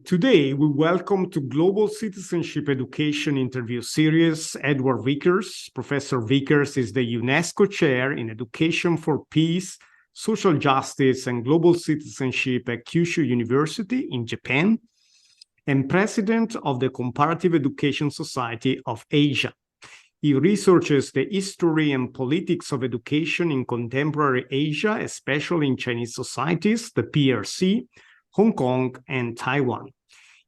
Today, we welcome to Global Citizenship Education interview series Edward Vickers. Professor Vickers is the UNESCO Chair in Education for Peace, Social Justice, and Global Citizenship at Kyushu University in Japan, and President of the Comparative Education Society of Asia. He researches the history and politics of education in contemporary Asia, especially in Chinese societies, the PRC, Hong Kong, and Taiwan.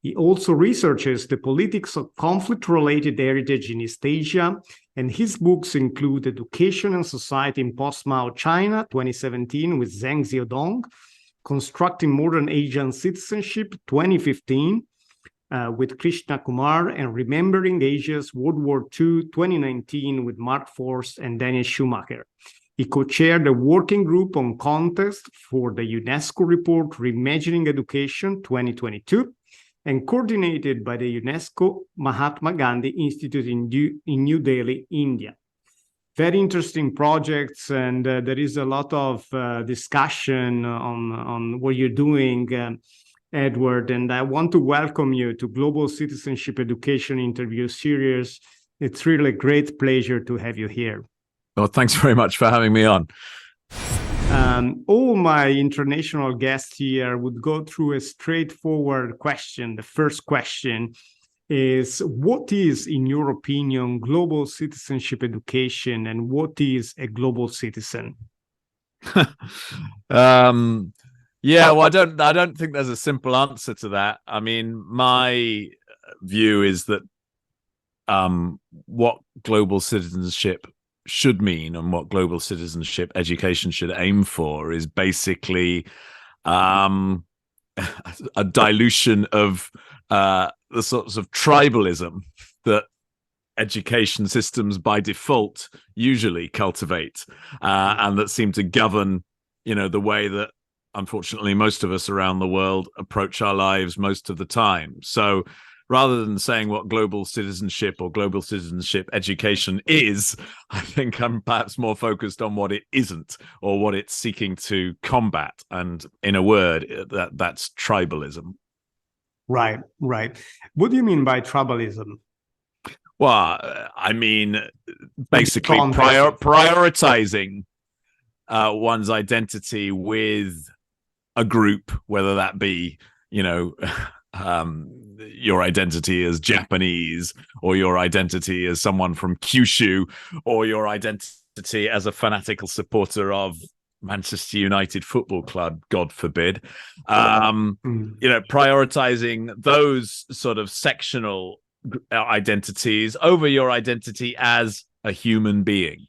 He also researches the politics of conflict-related heritage in East Asia, and his books include Education and Society in Post-Mao China, 2017, with Zeng Xiaodong, Constructing Modern Asian Citizenship, 2015, with Krishna Kumar, and Remembering Asia's World War II, 2019, with Mark Forst and Daniel Schumacher. He co-chaired the working group on context for the UNESCO report Reimagining Education 2022 and coordinated by the UNESCO Mahatma Gandhi Institute in New Delhi, India. Very interesting projects, and there is a lot of discussion on what you're doing, Edward, and I want to welcome you to Global Citizenship Education interview series. It's really a great pleasure to have you here. Well, thanks very much for having me on. All my international guests here would go through a straightforward question. The first question is, what is, in your opinion, global citizenship education, and what is a global citizen? Yeah, well, I don't think there's a simple answer to that. I mean, my view is that what global citizenship should mean and what global citizenship education should aim for is basically a dilution of the sorts of tribalism that education systems by default usually cultivate and that seem to govern, the way that unfortunately most of us around the world approach our lives most of the time. So rather than saying what global citizenship or global citizenship education is, I think I'm perhaps more focused on what it isn't or what it's seeking to combat. And in a word, that's tribalism. Right. What do you mean by tribalism? Well, I mean, basically prioritizing one's identity with a group, whether that be, your identity as Japanese, or your identity as someone from Kyushu, or your identity as a fanatical supporter of Manchester United Football Club, God forbid. Prioritizing those sort of sectional identities over your identity as a human being.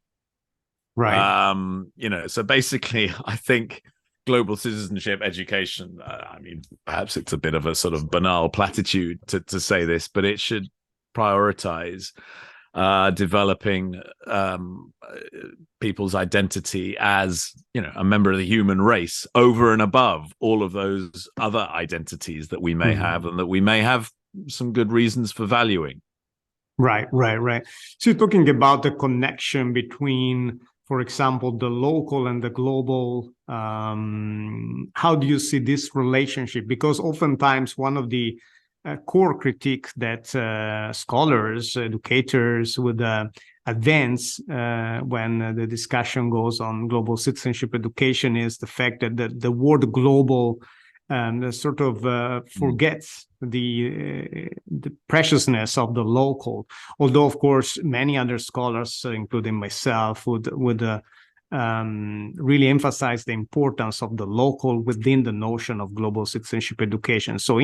Right. So basically, I think global citizenship education, perhaps it's a bit of a sort of banal platitude to say this, but it should prioritize developing people's identity as, a member of the human race over and above all of those other identities that we may have and that we may have some good reasons for valuing. Right. So you're talking about the connection between, for example, the local and the global. How do you see this relationship? Because oftentimes one of the core critiques that scholars, educators would advance when the discussion goes on global citizenship education is the fact that the word global sort of forgets the preciousness of the local. Although, of course, many other scholars, including myself, would really emphasize the importance of the local within the notion of global citizenship education. So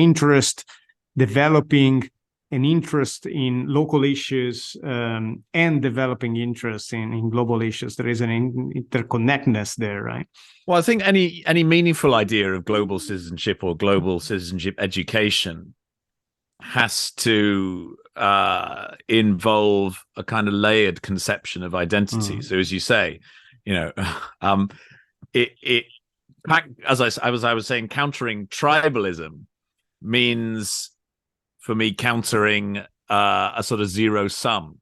developing an interest in local issues and developing interest in global issues. There is an interconnectedness there, right? Well, I think any meaningful idea of global citizenship or global citizenship education has to involve a kind of layered conception of identity. So, as you say, as I was saying, countering tribalism means, for me, countering a sort of zero-sum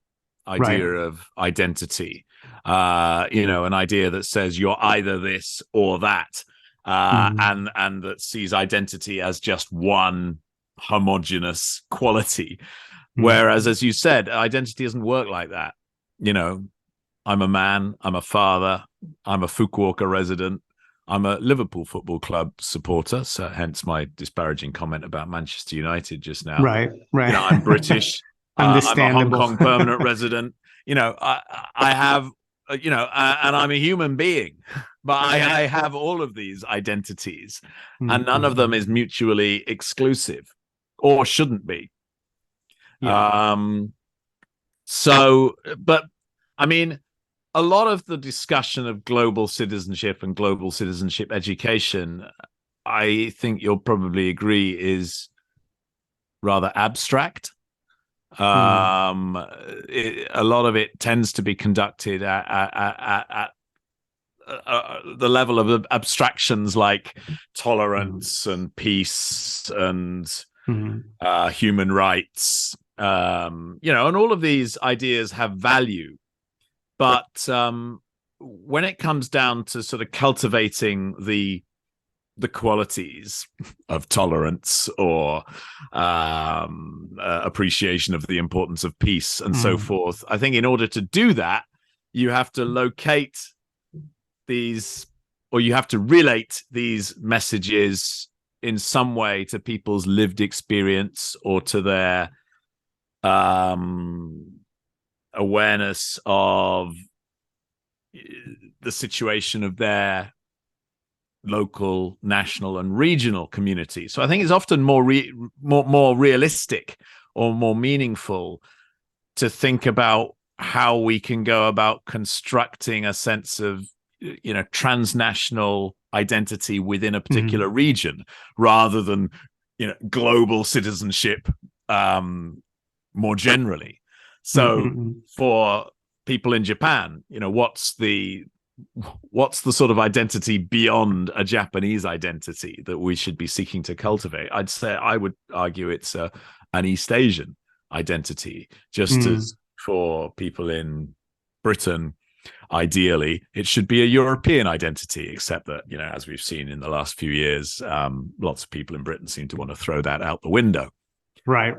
idea of identity. An idea that says you're either this or that, and that sees identity as just one homogenous quality. Whereas, as you said, identity doesn't work like that. You know, I'm a man, I'm a father, I'm a Fukuoka resident, I'm a Liverpool Football Club supporter, so hence my disparaging comment about Manchester United just now. Right. You know, I'm British. I'm a Hong Kong permanent resident. You know, I have, you know, and I'm a human being, but I have all of these identities, and none of them is mutually exclusive, or shouldn't be. Yeah. So, but I mean, a lot of the discussion of global citizenship and global citizenship education, I think you'll probably agree, is rather abstract. A lot of it tends to be conducted at the level of abstractions like tolerance and peace and human rights, you know, and all of these ideas have value. But when it comes down to sort of cultivating the qualities of tolerance or appreciation of the importance of peace and so forth, I think in order to do that, you have to locate these, or you have to relate these messages in some way to people's lived experience or to their awareness of the situation of their local, national, and regional community. So I think it's often more realistic or more meaningful to think about how we can go about constructing a sense of, you know, transnational identity within a particular region, rather than, you know, global citizenship more generally. So for people in Japan, you know, what's the sort of identity beyond a Japanese identity that we should be seeking to cultivate? I would argue it's an East Asian identity, just as for people in Britain, ideally it should be a European identity, except that, you know, as we've seen in the last few years, lots of people in Britain seem to want to throw that out the window. Right.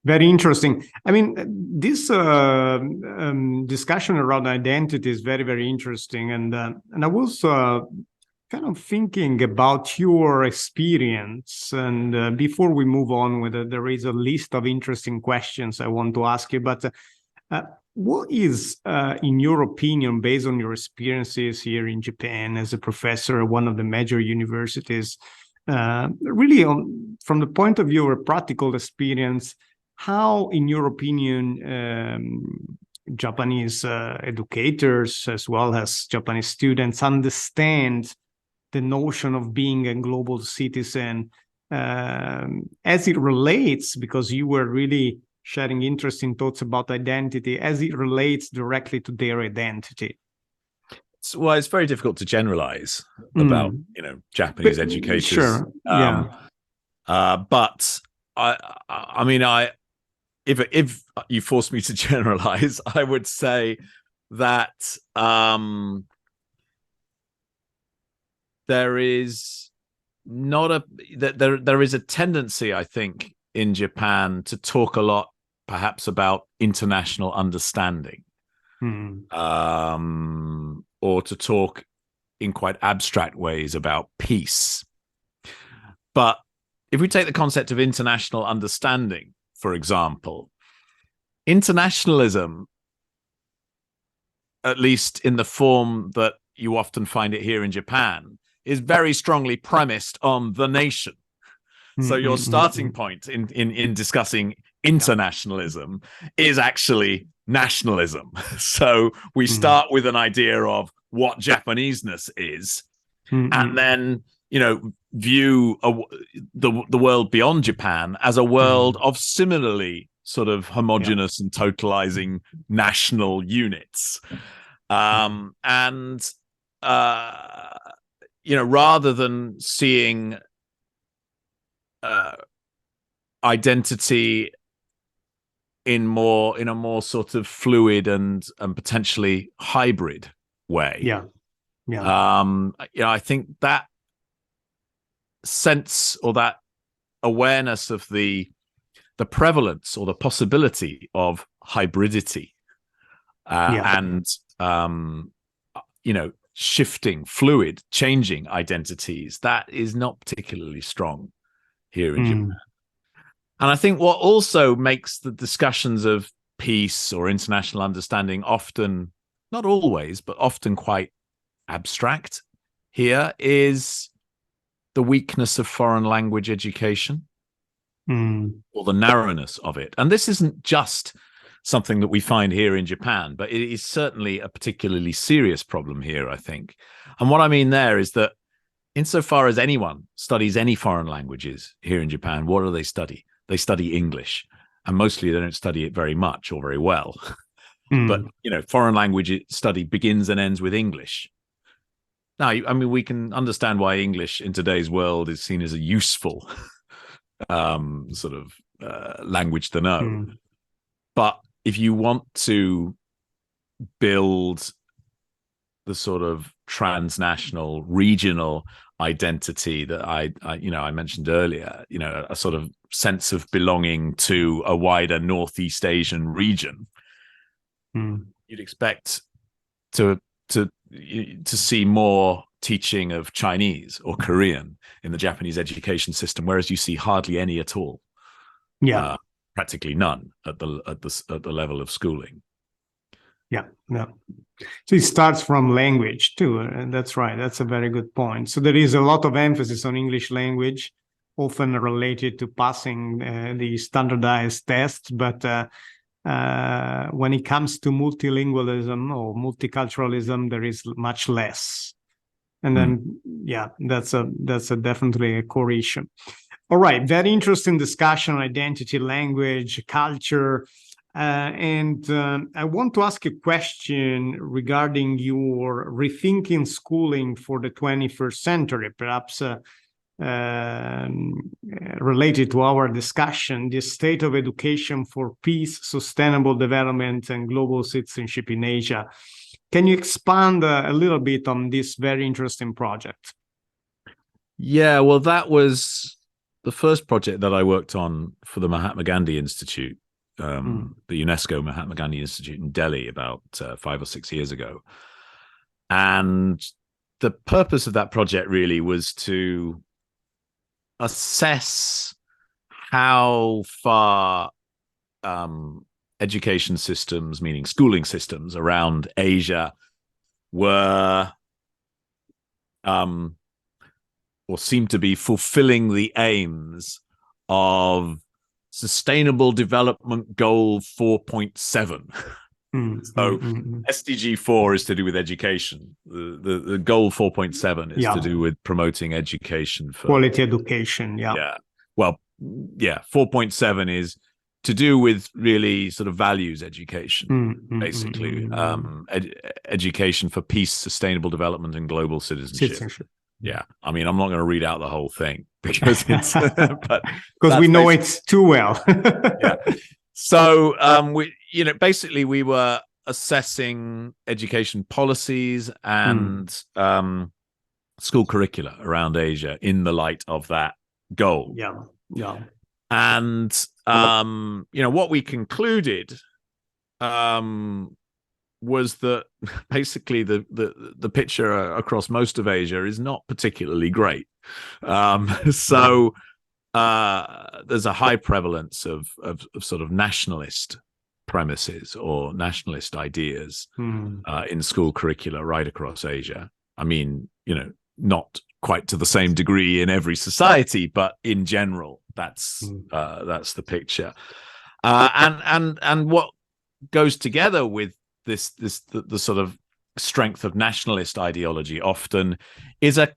Very interesting. I mean, this discussion around identity is very, very interesting. And I was kind of thinking about your experience. And before we move on with it, there is a list of interesting questions I want to ask you. But what is, in your opinion, based on your experiences here in Japan as a professor at one of the major universities, really from the point of view of practical experience, how, in your opinion, Japanese educators as well as Japanese students understand the notion of being a global citizen as it relates, because you were really sharing interesting thoughts about identity, as it relates directly to their identity? Well, it's very difficult to generalize about, you know, Japanese educators. Sure. Yeah. But I mean, if you force me to generalize, I would say that there is there is a tendency, I think, in Japan to talk a lot, perhaps, about international understanding, or to talk in quite abstract ways about peace. But if we take the concept of international understanding, for example, internationalism, at least in the form that you often find it here in Japan, is very strongly premised on the nation. So your starting point in discussing internationalism is actually nationalism. So we start with an idea of what Japaneseness is, and then, you know, view the world beyond Japan as a world of similarly sort of homogenous and totalizing national units. And you know, rather than seeing identity in a more sort of fluid and potentially hybrid way. You know, I think that sense, or that awareness of the prevalence or the possibility of hybridity and shifting, fluid, changing identities, that is not particularly strong here in Japan. And I think what also makes the discussions of peace or international understanding often, not always, but often quite abstract here is the weakness of foreign language education or the narrowness of it. And this isn't just something that we find here in Japan, but it is certainly a particularly serious problem here, I think. And what I mean there is that insofar as anyone studies any foreign languages here in Japan, what do they study? They study English, and mostly they don't study it very much or very well. But, foreign language study begins and ends with English. Now, I mean, we can understand why English in today's world is seen as a useful language to know. But if you want to build the sort of transnational, regional identity that I mentioned earlier, a sort of sense of belonging to a wider Northeast Asian region, you'd expect to see more teaching of Chinese or Korean in the Japanese education system, whereas you see hardly any at all. Practically none at the level of schooling. So it starts from language too, and that's right. That's a very good point. So there is a lot of emphasis on English language, often related to passing the standardized tests, but when it comes to multilingualism or multiculturalism, there is much less. And then, that's definitely a core issue. All right, very interesting discussion on identity, language, culture. And I want to ask a question regarding your rethinking schooling for the 21st century, perhaps related to our discussion, the state of education for peace, sustainable development, and global citizenship in Asia. Can you expand a little bit on this very interesting project? Yeah, well, that was the first project that I worked on for the Mahatma Gandhi Institute, the UNESCO Mahatma Gandhi Institute in Delhi about 5 or 6 years ago. And the purpose of that project really was to assess how far education systems, meaning schooling systems around Asia, were or seemed to be fulfilling the aims of Sustainable Development Goal 4.7. So SDG 4 is to do with education. The goal 4.7 is to do with promoting education for quality education. 4.7 is to do with really sort of values education, basically. Education for peace, sustainable development, and global citizenship. Yeah, I mean, I'm not going to read out the whole thing because it's because we know it too well. So basically we were assessing education policies and school curricula around Asia in the light of that goal. And what we concluded was that basically the picture across most of Asia is not particularly great. So there's a high prevalence of sort of nationalist premises or nationalist ideas in school curricula right across Asia. I mean, not quite to the same degree in every society, but in general, that's the picture. And what goes together with the sort of strength of nationalist ideology often is a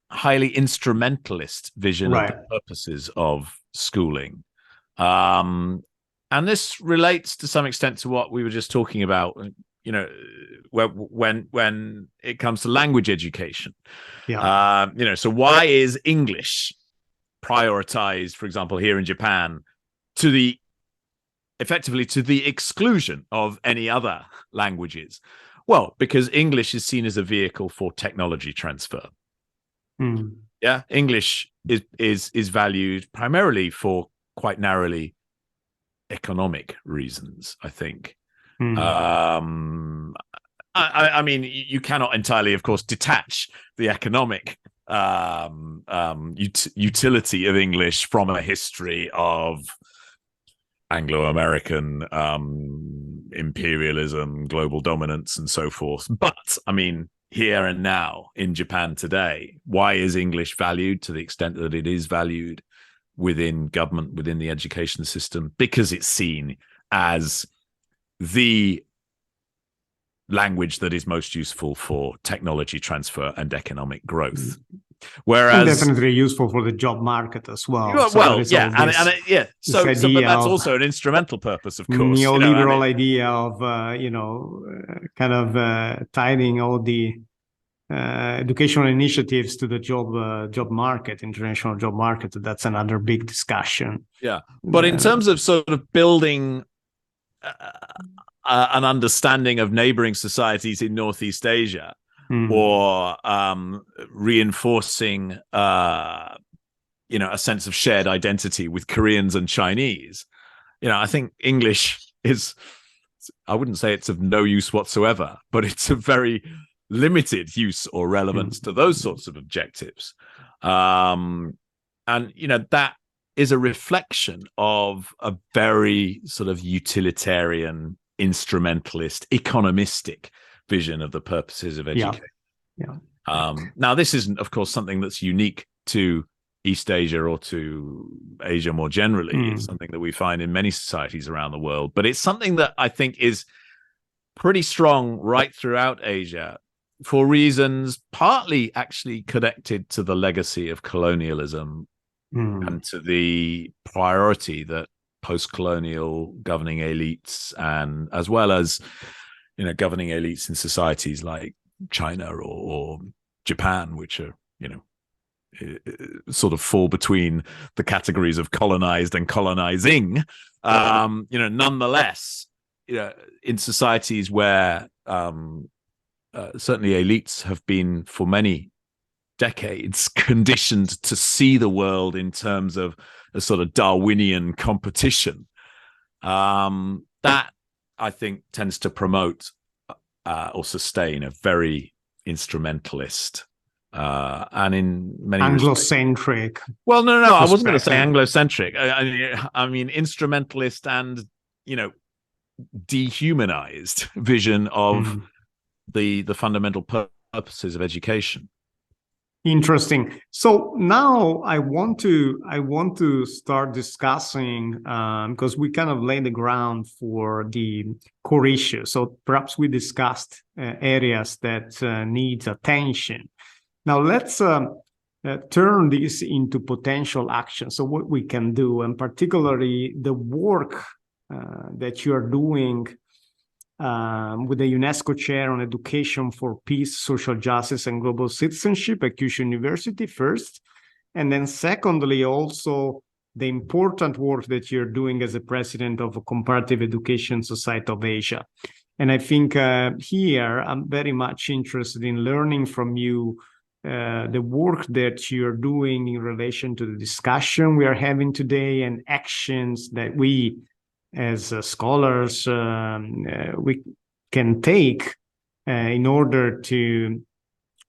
highly instrumentalist vision of the purposes of schooling. And this relates to some extent to what we were just talking about, when it comes to language education. So why is English prioritized, for example, here in Japan, effectively to the exclusion of any other languages? Well, because English is seen as a vehicle for technology transfer. English is valued primarily for quite narrowly economic reasons, I think. I mean, you cannot entirely, of course, detach the economic utility of English from a history of Anglo-American imperialism, global dominance, and so forth. But I mean, here and now in Japan today, why is English valued to the extent that it is valued within government, within the education system? Because it's seen as the language that is most useful for technology transfer and economic growth. Whereas, and definitely useful for the job market as well. So but that's also an instrumental purpose, of course. Neoliberal idea of kind of tying all the educational initiatives to the job market, international job market. That's another big discussion. Yeah, but in terms of sort of building an understanding of neighboring societies in Northeast Asia, or reinforcing a sense of shared identity with Koreans and Chinese, I think English is, I wouldn't say it's of no use whatsoever, but it's of very limited use or relevance to those sorts of objectives. And that is a reflection of a very sort of utilitarian, instrumentalist, economistic vision of the purposes of education. Now, this isn't, of course, something that's unique to East Asia or to Asia more generally. It's something that we find in many societies around the world, but it's something that I think is pretty strong right throughout Asia for reasons partly actually connected to the legacy of colonialism and to the priority that post-colonial governing elites, and as well as governing elites in societies like China or Japan, which are sort of fall between the categories of colonized and colonizing, nonetheless, in societies where certainly elites have been for many decades conditioned to see the world in terms of a sort of Darwinian competition, that I think tends to promote or sustain a very instrumentalist and in many Anglocentric. Well, no, I wasn't going to say Anglocentric. I mean instrumentalist and dehumanized vision of the fundamental purposes of education. Interesting. So now I want to start discussing because we kind of laid the ground for the core issue. So perhaps we discussed areas that need attention. Now let's turn this into potential action. So what we can do, and particularly the work that you are doing with the UNESCO Chair on Education for Peace, Social Justice, and Global Citizenship at Kyushu University first. And then secondly, also the important work that you're doing as a president of a Comparative Education Society of Asia. And I think here I'm very much interested in learning from you the work that you're doing in relation to the discussion we are having today and actions that we as scholars we can take in order to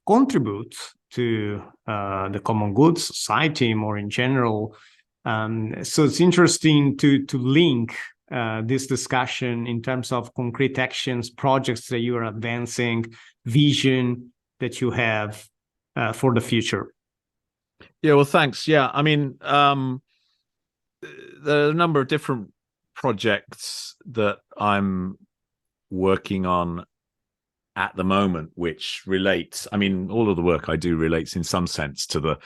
contribute to the common good society more in general. So it's interesting to link this discussion in terms of concrete actions, projects that you are advancing, vision that you have for the future. Yeah, well, thanks. Yeah, I mean, there are a number of different projects that I'm working on at the moment, which relates, I mean, all of the work I do relates in some sense to the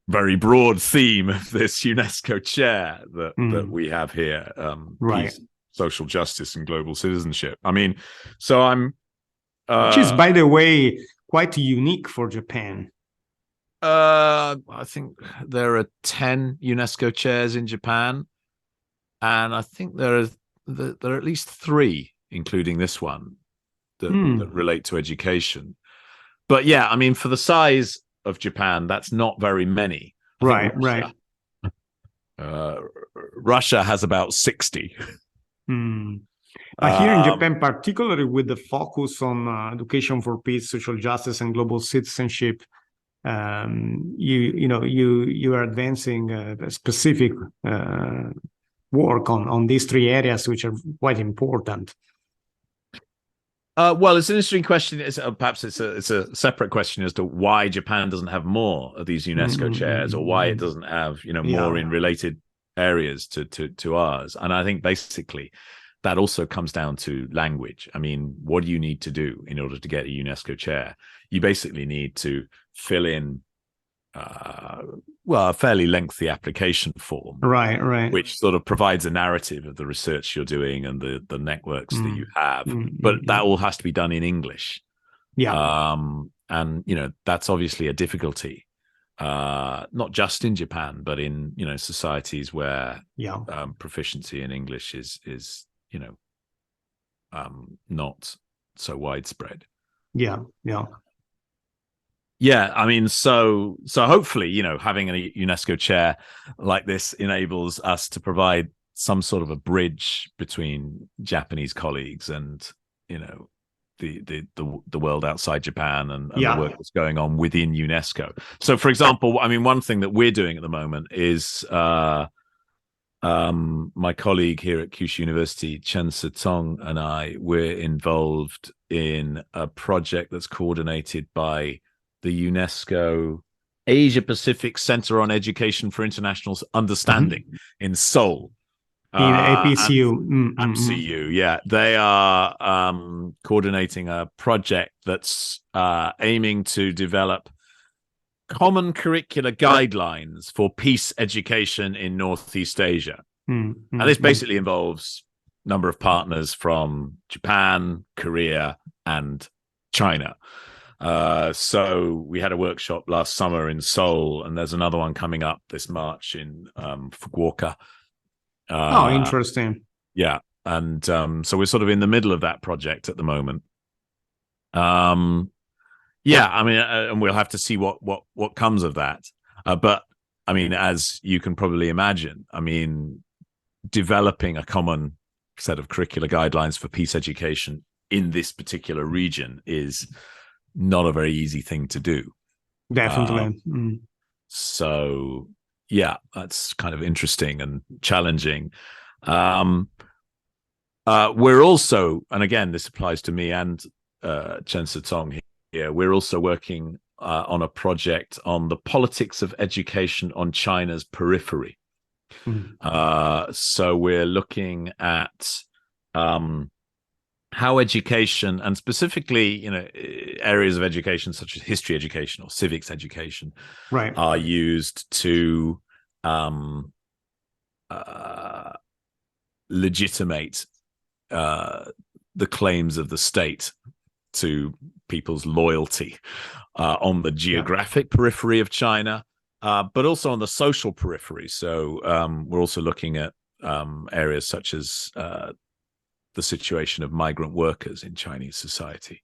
very broad theme of this UNESCO chair that we have here, right. Peace, social justice, and global citizenship. I mean, so I'm... which is, by the way, quite unique for Japan. I think there are 10 UNESCO chairs in Japan, and I think there are at least 3, including this one, that relate to education. But yeah, I mean, for the size of Japan, that's not very many. Right, right. Russia has about 60. Here in Japan, particularly with the focus on education for peace, social justice, and global citizenship, you are advancing a specific work on these three areas, which are quite important. Well, it's an interesting question. Perhaps it's a separate question as to why Japan doesn't have more of these UNESCO chairs, or why it doesn't have more in related areas to ours. And I think basically that also comes down to language. I mean, what do you need to do in order to get a UNESCO chair? You basically need to fill in a fairly lengthy application form, right, which sort of provides a narrative of the research you're doing and the networks that you have. But that all has to be done in English. And that's obviously a difficulty, not just in Japan, but in societies where proficiency in English is not so widespread. Yeah, I mean, so hopefully, having a UNESCO chair like this enables us to provide some sort of a bridge between Japanese colleagues and, the world outside Japan and the work that's going on within UNESCO. So, for example, I mean, one thing that we're doing at the moment is my colleague here at Kyushu University, Zeng Xiaodong, and we're involved in a project that's coordinated by the UNESCO Asia Pacific Center on Education for International Understanding in Seoul. In APCU. APCU, yeah. They are coordinating a project that's aiming to develop common curricular guidelines for peace education in Northeast Asia. And this basically involves a number of partners from Japan, Korea, and China. So we had a workshop last summer in Seoul, and there's another one coming up this March in Fukuoka. Interesting. Yeah. And so we're sort of in the middle of that project at the moment. I mean, and we'll have to see what comes of that. But I mean, as you can probably imagine, I mean, developing a common set of curricular guidelines for peace education in this particular region is not a very easy thing to do. Definitely. So yeah, that's kind of interesting and challenging. We're also, and again, this applies to me and Zeng Xiaodong here, we're also working on a project on the politics of education on China's periphery. So we're looking at how education, and specifically, areas of education such as history education or civics education, are used to legitimate the claims of the state to people's loyalty on the geographic periphery of China, but also on the social periphery. So we're also looking at areas such as the situation of migrant workers in Chinese society,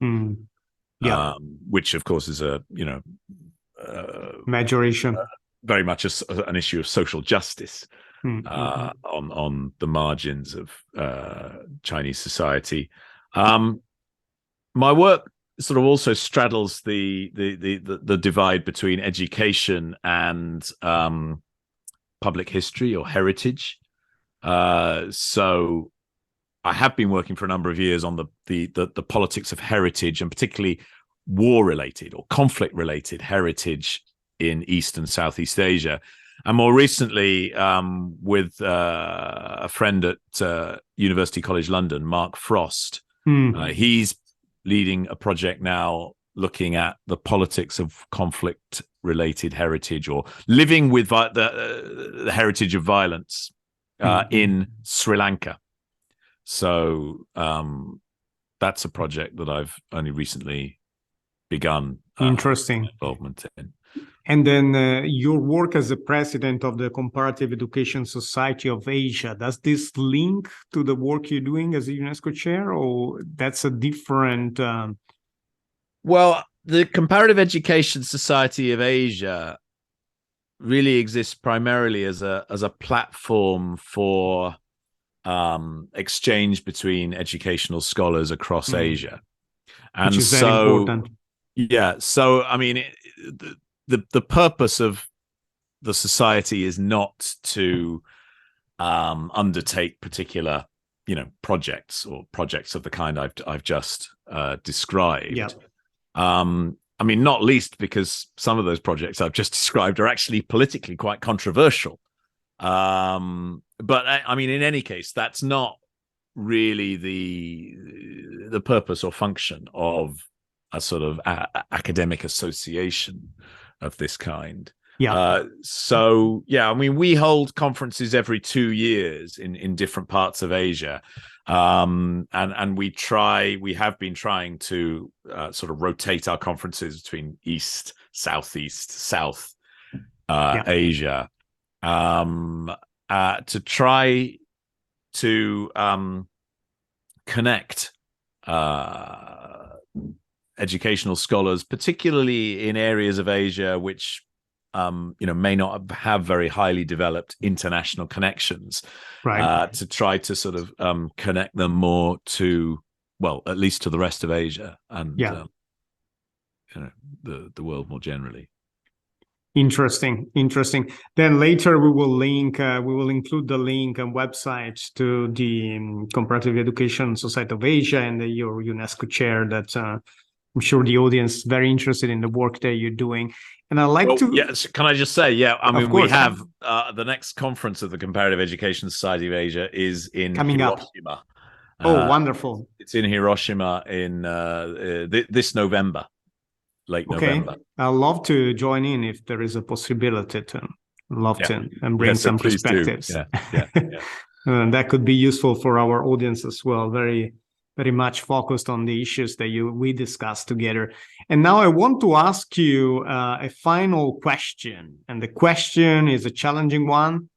which of course is a majoration, very much an issue of social justice on the margins of Chinese society. My work sort of also straddles the divide between education and public history or heritage. So I have been working for a number of years on the politics of heritage, and particularly war-related or conflict-related heritage in East and Southeast Asia. And more recently, with a friend at University College London, Mark Frost, he's leading a project now looking at the politics of conflict-related heritage, or living with the heritage of violence in Sri Lanka. So that's a project that I've only recently begun involvement in. And then your work as the president of the Comparative Education Society of Asia, does this link to the work you're doing as a UNESCO chair, or that's a different... Well, the Comparative Education Society of Asia really exists primarily as a platform for exchange between educational scholars across Asia. And which is very important. Yeah, so I mean, the purpose of the society is not to undertake particular, projects of the kind I've just described. Yeah. I mean, not least because some of those projects I've just described are actually politically quite controversial. But I mean, in any case, that's not really the purpose or function of a sort of academic association of this kind. Yeah. So yeah, I mean, we hold conferences every 2 years in different parts of Asia. And we have been trying to sort of rotate our conferences between East, Southeast, South Asia, to try to connect educational scholars, particularly in areas of Asia which may not have very highly developed international connections, right? To try to sort of connect them more to, well, at least to the rest of Asia and the world more generally. Interesting. Then later we will include the link and website to the Comparative Education Society of Asia and your UNESCO chair. That I'm sure the audience is very interested in the work that you're doing. And I'd like to... Yes, can I just say, I mean, we have the next conference of the Comparative Education Society of Asia is in Hiroshima. Oh, wonderful. It's in Hiroshima in this November, late November. I'd love to join in if there is a possibility to. And bring some perspectives. Yeah. That could be useful for our audience as well. Very, very much focused on the issues that we discussed together. And now I want to ask you a final question. And the question is a challenging one,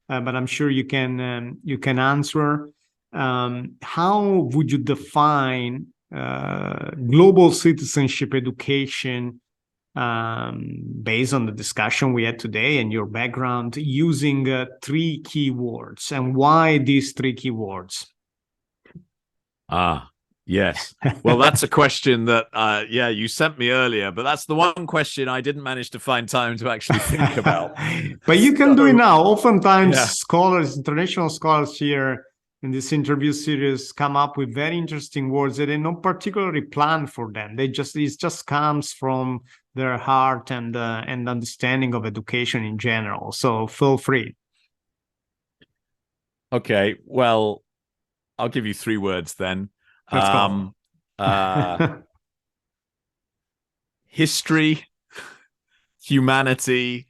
but I'm sure you can answer. How would you define global citizenship education, based on the discussion we had today and your background, using 3 keywords? And why these 3 keywords? Yes. Well, that's a question that, you sent me earlier, but that's the one question I didn't manage to find time to actually think about. But you can do it now. Oftentimes, scholars, international scholars here in this interview series come up with very interesting words that they not particularly plan for them. It just comes from their heart and understanding of education in general. So feel free. Okay. Well, I'll give you 3 words then. Let's go. History, humanity,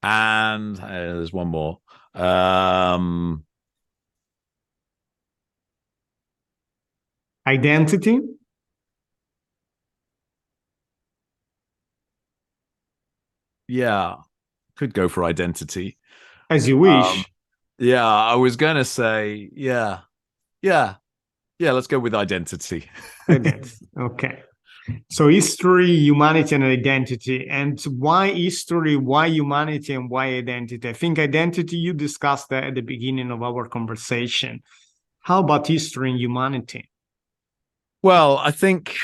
and there's one more. Identity. Yeah, could go for identity. As you wish. I was going to say, let's go with identity. Okay. So history, humanity, and identity. And why history, why humanity, and why identity? I think identity, you discussed that at the beginning of our conversation. How about history and humanity? Well, I think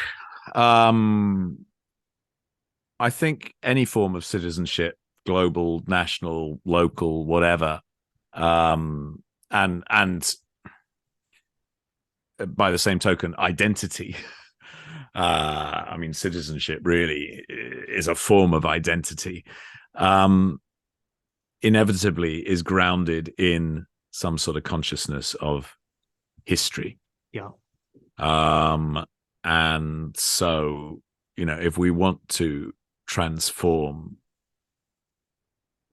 any form of citizenship, global, national, local, whatever, and by the same token, identity. I mean, citizenship really is a form of identity. Inevitably is grounded in some sort of consciousness of history. Yeah. And so, if we want to transform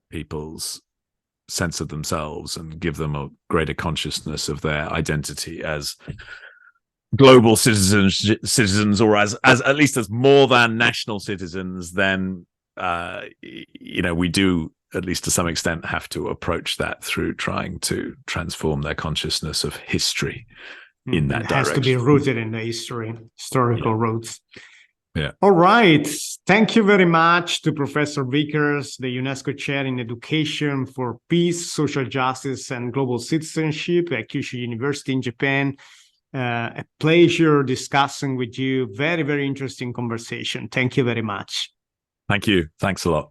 people's sense of themselves and give them a greater consciousness of their identity as global citizens, or as at least as more than national citizens, then we do, at least to some extent, have to approach that through trying to transform their consciousness of history in that direction. It has to be rooted in the historical roots. Yeah. All right. Thank you very much to Professor Vickers, the UNESCO Chair in Education for Peace, Social Justice, and Global Citizenship at Kyushu University in Japan. A pleasure discussing with you. Very, very interesting conversation. Thank you very much. Thank you. Thanks a lot.